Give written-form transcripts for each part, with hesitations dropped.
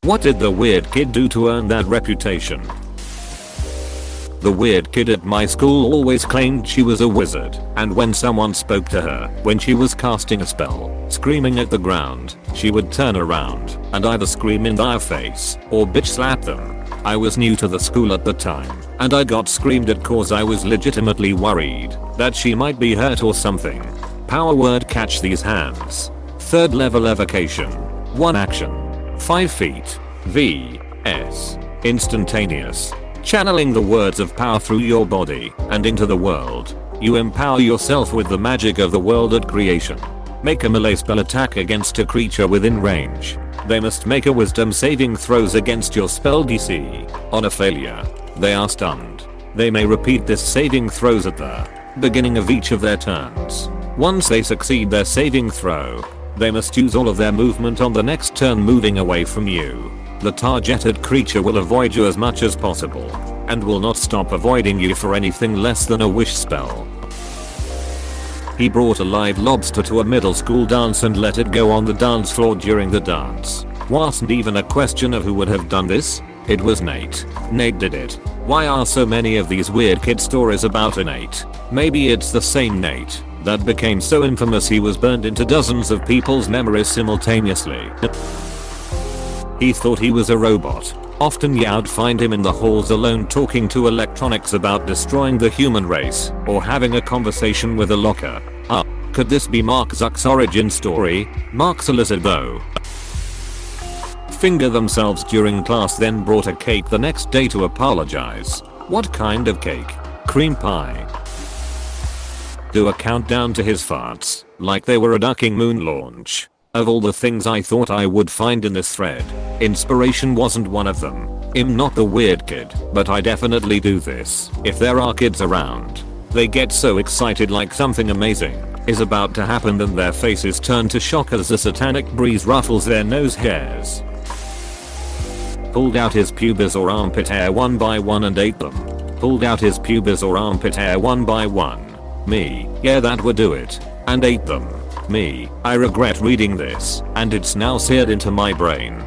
What did the weird kid do to earn that reputation? The weird kid at my school always claimed she was a wizard, and when someone spoke to her when she was casting a spell, screaming at the ground, she would turn around and either scream in their face or bitch slap them. I was new to the school at the time, and I got screamed at cause I was legitimately worried that she might be hurt or something. Power word: catch these hands. Third level evocation. 1 action. 5 feet. V.S. Instantaneous. Channeling the words of power through your body and into the world. You empower yourself with the magic of the world at creation. Make a melee spell attack against a creature within range. They must make a wisdom saving throws against your spell DC. On a failure, they are stunned. They may repeat this saving throws at the beginning of each of their turns. Once they succeed their saving throw, they must use all of their movement on the next turn moving away from you. The targeted creature will avoid you as much as possible, and will not stop avoiding you for anything less than a wish spell. He brought a live lobster to a middle school dance and let it go on the dance floor during the dance. Wasn't even a question of who would have done this. It was Nate. Nate did it. Why are so many of these weird kid stories about a Nate? Maybe it's the same Nate that became so infamous he was burned into dozens of people's memories simultaneously. He thought he was a robot. Often you'd find him in the halls alone talking to electronics about destroying the human race, or having a conversation with a locker. Could this be Mark Zuck's origin story? Mark's a lizard though. Finger themselves during class, then brought a cake the next day to apologize. What kind of cake? Cream pie. Do a countdown to his farts, like they were a ducking moon launch. Of all the things I thought I would find in this thread, inspiration wasn't one of them. I'm not the weird kid, but I definitely do this. If there are kids around, they get so excited like something amazing is about to happen, then their faces turn to shock as the satanic breeze ruffles their nose hairs. Pulled out his pubis or armpit hair one by one and ate them. Pulled out his pubis or armpit hair one by one. Me, yeah, that would do it. And ate them. Me, I regret reading this, and it's now seared into my brain.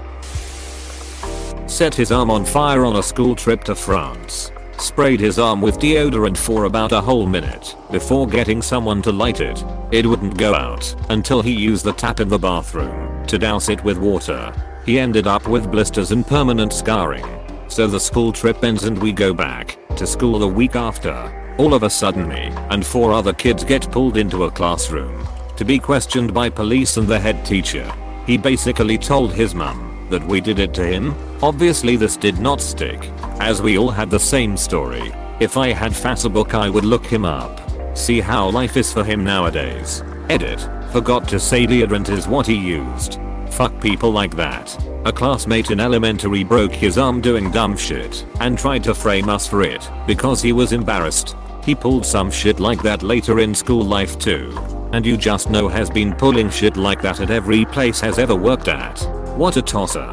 Set his arm on fire on a school trip to France. Sprayed his arm with deodorant for about a whole minute before getting someone to light it. It wouldn't go out until he used the tap in the bathroom to douse it with water. He ended up with blisters and permanent scarring. So the school trip ends and we go back to school the week after. All of a sudden me and 4 other kids get pulled into a classroom to be questioned by police and the head teacher. He basically told his mum that we did it to him. Obviously this did not stick, as we all had the same story. If I had Facebook I would look him up. See how life is for him nowadays. Edit. Forgot to say deodorant is what he used. Fuck people like that. A classmate in elementary broke his arm doing dumb shit and tried to frame us for it because he was embarrassed. He pulled some shit like that later in school life too. And you just know has been pulling shit like that at every place has ever worked at. What a tosser.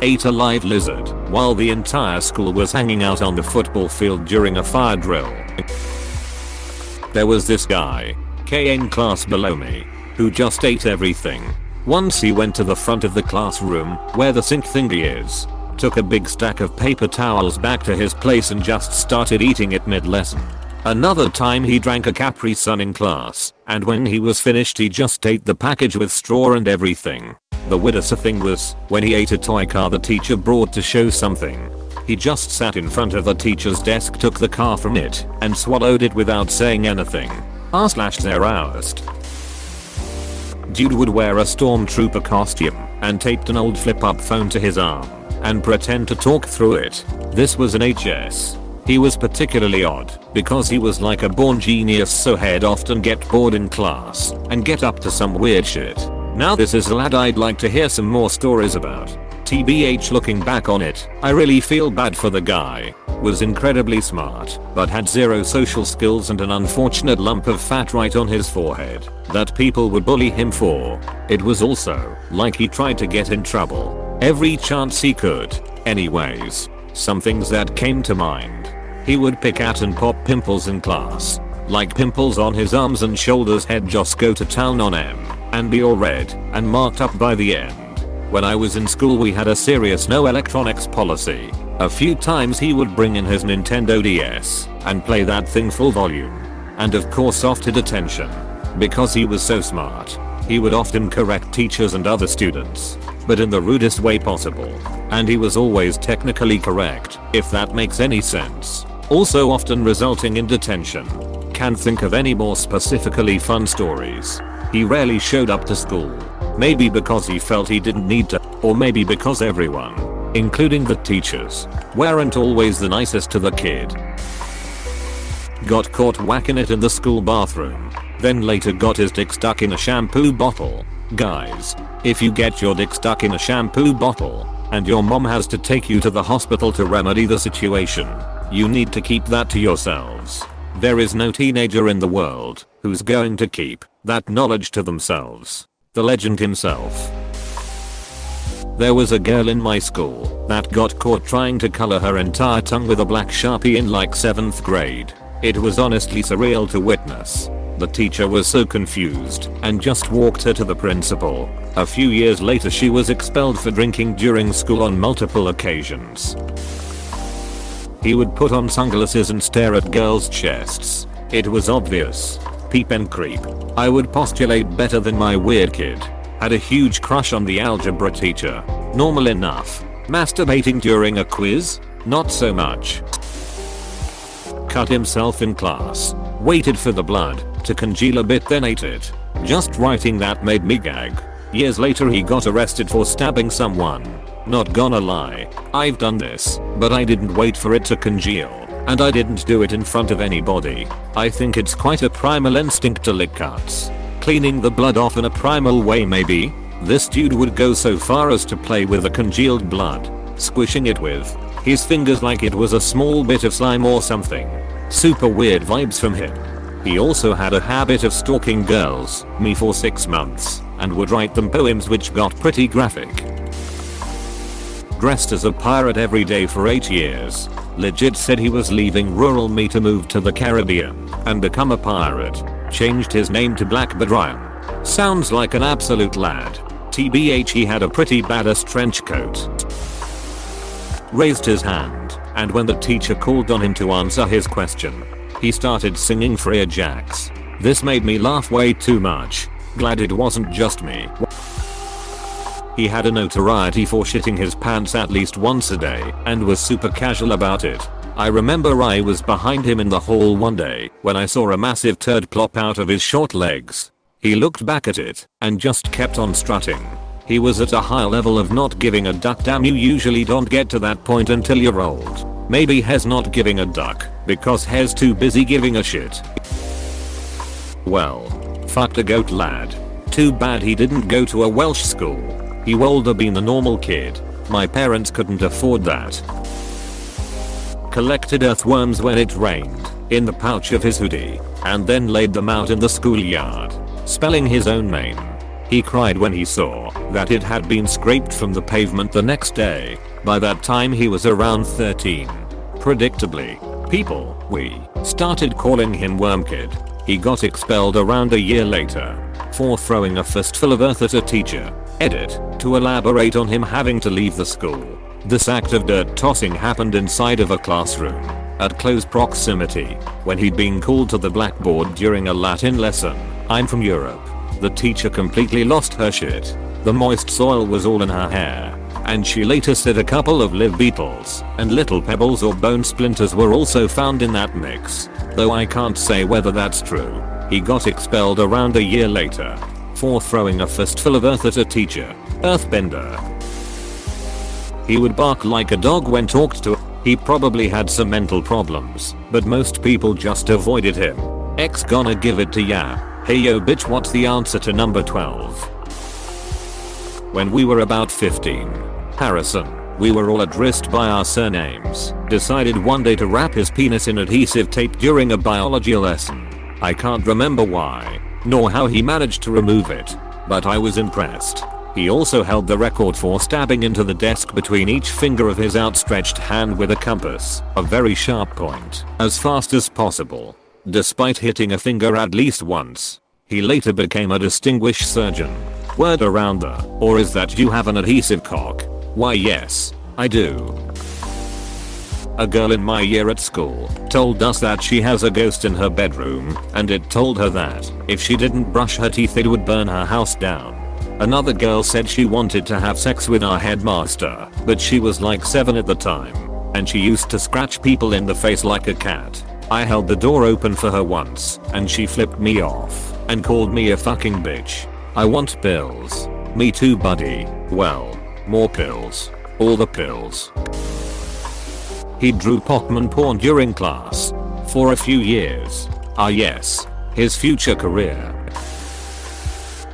Ate a live lizard while the entire school was hanging out on the football field during a fire drill. There was this guy, in class below me, who just ate everything. Once he went to the front of the classroom where the sink thingy is, took a big stack of paper towels back to his place and just started eating it mid-lesson. Another time he drank a Capri Sun in class, and when he was finished he just ate the package with straw and everything. The weirdest thing was when he ate a toy car the teacher brought to show something. He just sat in front of the teacher's desk, took the car from it, and swallowed it without saying anything. R/they're oust. Dude would wear a stormtrooper costume and taped an old flip-up phone to his arm and pretend to talk through it. This was an HS. He was particularly odd because he was like a born genius, so he'd often get bored in class and get up to some weird shit. Now this is a lad I'd like to hear some more stories about. TBH, looking back on it, I really feel bad for the guy. Was incredibly smart, but had zero social skills and an unfortunate lump of fat right on his forehead that people would bully him for. It was also like he tried to get in trouble every chance he could. Anyways, some things that came to mind. He would pick at and pop pimples in class. Like pimples on his arms and shoulders, he'd just go to town on them and be all red and marked up by the end. When I was in school we had a serious no electronics policy. A few times he would bring in his Nintendo DS and play that thing full volume. And of course off to detention. Because he was so smart, he would often correct teachers and other students, but in the rudest way possible. And he was always technically correct, if that makes any sense. Also often resulting in detention. Can't think of any more specifically fun stories. He rarely showed up to school. Maybe because he felt he didn't need to, or maybe because everyone, including the teachers, weren't always the nicest to the kid. Got caught whacking it in the school bathroom. Then later got his dick stuck in a shampoo bottle. Guys, if you get your dick stuck in a shampoo bottle, and your mom has to take you to the hospital to remedy the situation, you need to keep that to yourselves. There is no teenager in the world who's going to keep that knowledge to themselves. The legend himself. There was a girl in my school that got caught trying to color her entire tongue with a black Sharpie in like 7th grade. It was honestly surreal to witness. The teacher was so confused and just walked her to the principal. A few years later she was expelled for drinking during school on multiple occasions. He would put on sunglasses and stare at girls' chests. It was obvious. Peep and creep. I would postulate better than my weird kid. Had a huge crush on the algebra teacher. Normal enough. Masturbating during a quiz? Not so much. Cut himself in class. Waited for the blood to congeal a bit then ate it. Just writing that made me gag. Years later he got arrested for stabbing someone. Not gonna lie, I've done this, but I didn't wait for it to congeal. And I didn't do it in front of anybody. I think it's quite a primal instinct to lick cuts. Cleaning the blood off in a primal way maybe? This dude would go so far as to play with the congealed blood, squishing it with his fingers like it was a small bit of slime or something. Super weird vibes from him. He also had a habit of stalking girls, me for 6 months, and would write them poems which got pretty graphic. Dressed as a pirate every day for 8 years. Legit said he was leaving rural me to move to the Caribbean and become a pirate. Changed his name to Blackbeard Ryan. Sounds like an absolute lad. TBH he had a pretty badass trench coat. Raised his hand, and when the teacher called on him to answer his question, he started singing Freya Jacks. This made me laugh way too much. Glad it wasn't just me. He had a notoriety for shitting his pants at least once a day and was super casual about it. I remember I was behind him in the hall one day when I saw a massive turd plop out of his short legs. He looked back at it and just kept on strutting. He was at a high level of not giving a duck. Damn, you usually don't get to that point until you're old. Maybe he's not giving a duck because he's too busy giving a shit. Well, fucked a goat lad. Too bad he didn't go to a Welsh school. He would have been a normal kid. My parents couldn't afford that. Collected earthworms when it rained in the pouch of his hoodie and then laid them out in the schoolyard, spelling his own name. He cried when he saw that it had been scraped from the pavement the next day. By that time he was around 13. Predictably, we started calling him Worm Kid. He got expelled around a year later for throwing a fistful of earth at a teacher. Edit, to elaborate on him having to leave the school. This act of dirt tossing happened inside of a classroom, at close proximity, when he'd been called to the blackboard during a Latin lesson. I'm from Europe. The teacher completely lost her shit. The moist soil was all in her hair, and she later said a couple of live beetles and little pebbles or bone splinters were also found in that mix, though I can't say whether that's true. He got expelled around a year later for throwing a fistful of earth at a teacher. Earthbender. He would bark like a dog when talked to. He probably had some mental problems, but most people just avoided him. X gonna give it to ya. Hey yo bitch, what's the answer to number 12? When we were about 15, Harrison, we were all addressed by our surnames, decided one day to wrap his penis in adhesive tape during a biology lesson. I can't remember why, nor how he managed to remove it, but I was impressed. He also held the record for stabbing into the desk between each finger of his outstretched hand with a compass, a very sharp point, as fast as possible. Despite hitting a finger at least once, he later became a distinguished surgeon. word around the, or is that you have an adhesive cock? Why yes, I do. A girl in my year at school told us that she has a ghost in her bedroom and it told her that if she didn't brush her teeth it would burn her house down. Another girl said she wanted to have sex with our headmaster, but she was like 7 at the time, and she used to scratch people in the face like a cat. I held the door open for her once, and she flipped me off and called me a fucking bitch. I want pills. Me too buddy. Well, more pills. All the pills. He drew Pokemon porn during class. For a few years. Ah yes. His future career.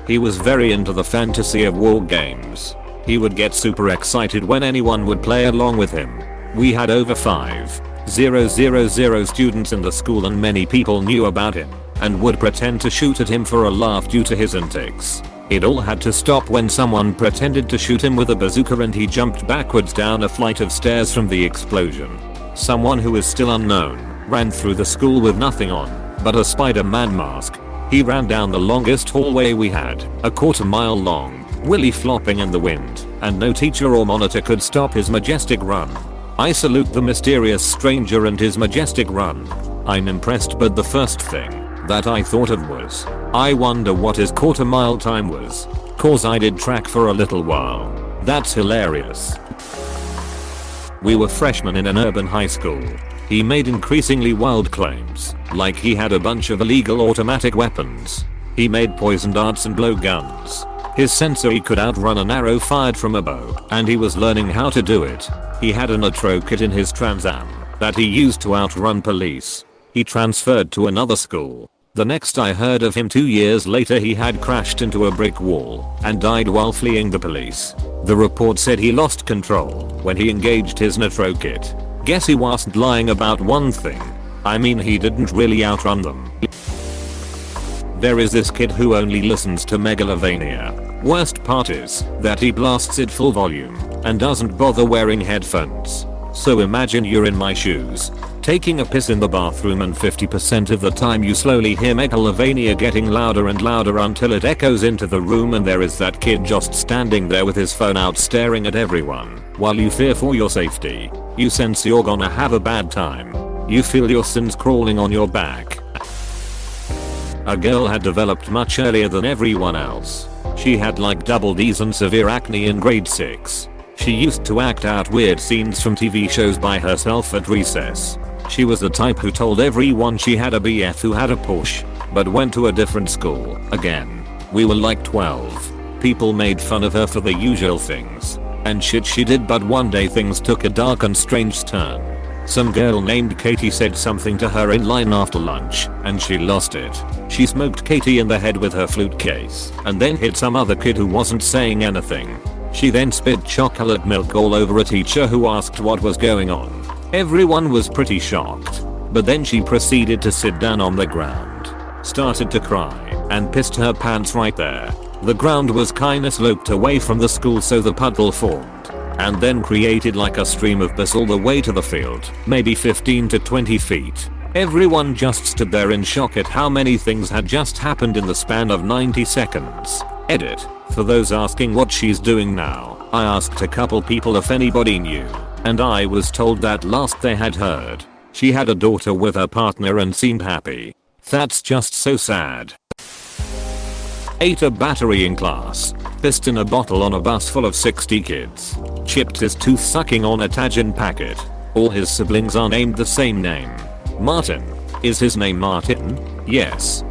He was very into the fantasy of war games. He would get super excited when anyone would play along with him. We had over 5,000 students in the school and many people knew about him and would pretend to shoot at him for a laugh due to his antics. It all had to stop when someone pretended to shoot him with a bazooka and he jumped backwards down a flight of stairs from the explosion. Someone who is still unknown ran through the school with nothing on but a Spider-Man mask. He ran down the longest hallway we had, a quarter-mile long, willy flopping in the wind, and no teacher or monitor could stop his majestic run. I salute the mysterious stranger and his majestic run. I'm impressed, but the first thing that I thought of was, I wonder what his quarter-mile time was, cause I did track for a little while. That's hilarious. We were freshmen in an urban high school. He made increasingly wild claims, like he had a bunch of illegal automatic weapons. He made poison darts and blowguns. His sensor could outrun an arrow fired from a bow, and he was learning how to do it. He had a nitro kit in his Trans Am that he used to outrun police. He transferred to another school. The next I heard of him 2 years later he had crashed into a brick wall and died while fleeing the police. The report said he lost control when he engaged his nitro kit. Guess he wasn't lying about one thing. I mean he didn't really outrun them. There is this kid who only listens to Megalovania. Worst part is that he blasts it full volume and doesn't bother wearing headphones. So imagine you're in my shoes, taking a piss in the bathroom and 50% of the time you slowly hear Megalovania getting louder and louder until it echoes into the room and there is that kid just standing there with his phone out staring at everyone while you fear for your safety. You sense you're gonna have a bad time. You feel your sins crawling on your back. A girl had developed much earlier than everyone else. She had like double D's and severe acne in grade 6. She used to act out weird scenes from TV shows by herself at recess. She was the type who told everyone she had a BF who had a Porsche, but went to a different school. Again, we were like 12. People made fun of her for the usual things and shit she did, but one day things took a dark and strange turn. Some girl named Katie said something to her in line after lunch and she lost it. She smoked Katie in the head with her flute case and then hit some other kid who wasn't saying anything. She then spit chocolate milk all over a teacher who asked what was going on. Everyone was pretty shocked, but then she proceeded to sit down on the ground, started to cry, and pissed her pants right there. The ground was kinda sloped away from the school so the puddle formed, and then created like a stream of piss all the way to the field, maybe 15 to 20 feet. Everyone just stood there in shock at how many things had just happened in the span of 90 seconds. Edit. For those asking what she's doing now, I asked a couple people if anybody knew, and I was told that last they had heard, she had a daughter with her partner and seemed happy. That's just so sad. Ate a battery in class, pissed in a bottle on a bus full of 60 kids, chipped his tooth sucking on a Tajin packet. All his siblings are named the same name. Martin. Is his name Martin? Yes.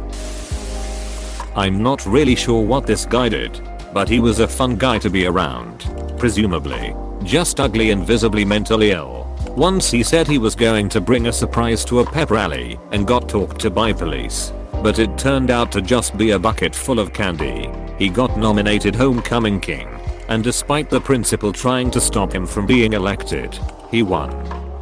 I'm not really sure what this guy did, but he was a fun guy to be around. Presumably, just ugly and visibly mentally ill. Once he said he was going to bring a surprise to a pep rally and got talked to by police, but it turned out to just be a bucket full of candy. He got nominated homecoming king, and despite the principal trying to stop him from being elected, he won.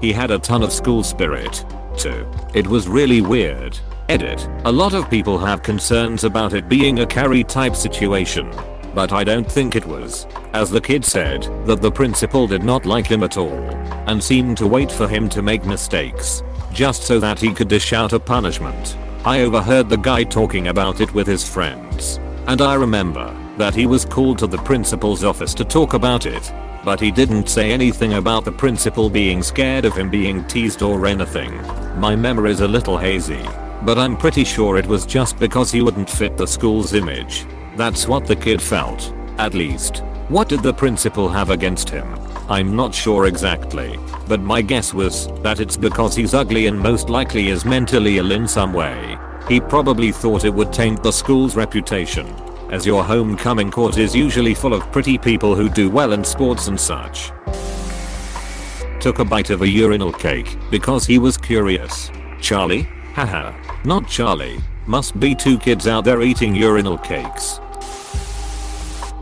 He had a ton of school spirit, too. It was really weird. Edit. A lot of people have concerns about it being a Carrie type situation, but I don't think it was, as the kid said that the principal did not like him at all and seemed to wait for him to make mistakes just so that he could dish out a punishment. I overheard the guy talking about it with his friends, and I remember that he was called to the principal's office to talk about it. But he didn't say anything about the principal being scared of him being teased or anything. My memory is a little hazy, but I'm pretty sure it was just because he wouldn't fit the school's image. That's what the kid felt, at least. What did the principal have against him? I'm not sure exactly, but my guess was that it's because he's ugly and most likely is mentally ill in some way. He probably thought it would taint the school's reputation, as your homecoming court is usually full of pretty people who do well in sports and such. Took a bite of a urinal cake because he was curious. Charlie? Haha, not Charlie. Must be two kids out there eating urinal cakes.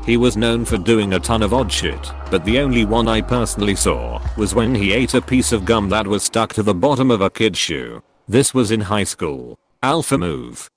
He was known for doing a ton of odd shit, but the only one I personally saw was when he ate a piece of gum that was stuck to the bottom of a kid's shoe. This was in high school. Alpha move.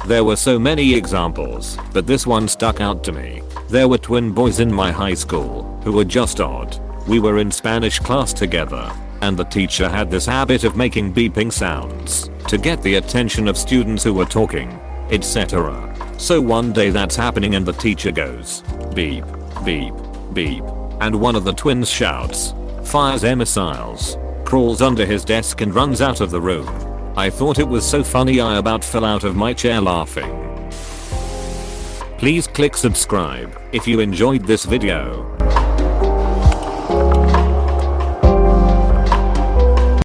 There were so many examples, but this one stuck out to me. There were twin boys in my high school who were just odd. We were in Spanish class together, and the teacher had this habit of making beeping sounds to get the attention of students who were talking, etc. So one day that's happening and the teacher goes, beep, beep, beep, and one of the twins shouts, fires air missiles, crawls under his desk and runs out of the room. I thought it was so funny I about fell out of my chair laughing. Please click subscribe if you enjoyed this video.